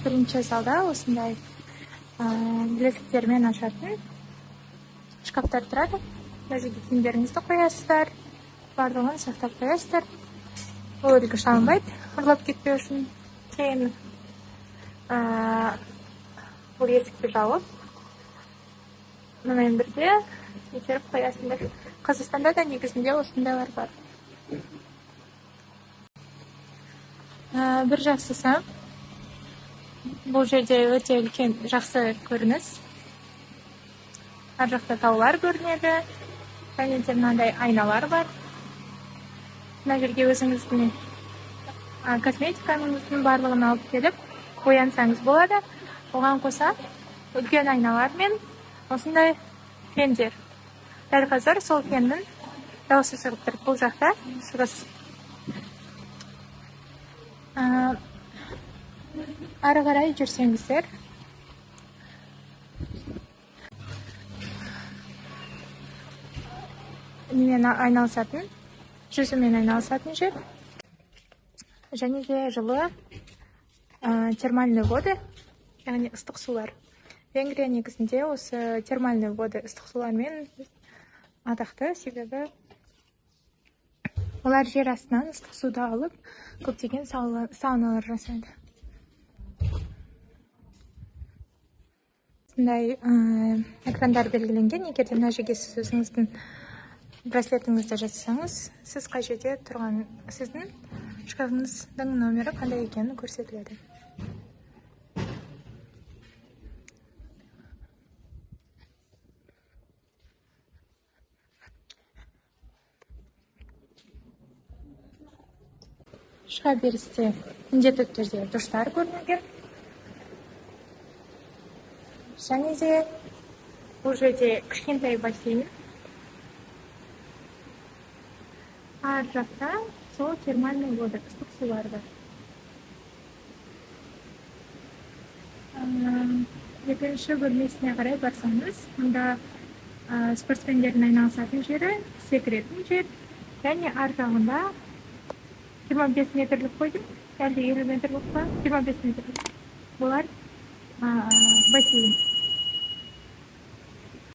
бірінші залда осындай білезіктермен ашатын шкафтар тұрады. Мына жерге киімдеріңізді қоясыздар, барлығын сақтап қоясыздар. Ол елге шалынбайды, ұрлап кетпеу үшін. Кейін бұл есікті жауып, мұнымен бірге етеріп қоясыңдар. Қазақстанда да негізінде осындайлар бар. Бір жақсысы, бұл жерде өте үлкен жақсы көрініс. Ар жақта таулар көрінеді, және де мынандай айналар бар. Мына жерге өзіңіздің косметикаңыздың барлығын алып келіп, боянсаңыз болады. Оған қоса үлкен айналар мен осындай фендер. Дәл қазір сол феннің дауысы шығып тұр. Бұл жақта шығыс. Ары қарай жүрсеңіздер, немен айналысатын, жүзумен айналысатын жер. Және де жылы термальный воды, яғни ыстық сулар. Венгрия негізінде осы термальный воды ыстық сулармен атақты, себебі олар жер астынан ыстық суды алып, көптеген сауналар жасайды. Осындай экрандар белгіленген. Егер де мына жерге сіз өзіңіздің браслетіңізді жасасаңыз, сіз қай жерде тұрған, сіздің шкафыңыздың номері қандай екені көрсетіледі. Шыға берісте міндетті түрде душтар көрінеді. Және де бұл жерде кішкентай бассейн. Ар жақта сол термальный вода, ыстық сулар бар. Екінші бөлмесіне қарай барсаңыз, мұнда спортсмендердің айналысатын жері, секіретін жер, және ар жағында 25 метрлік қойдым, әлде 50 метрлік па? 25 метрлік. Бұлар бассейн.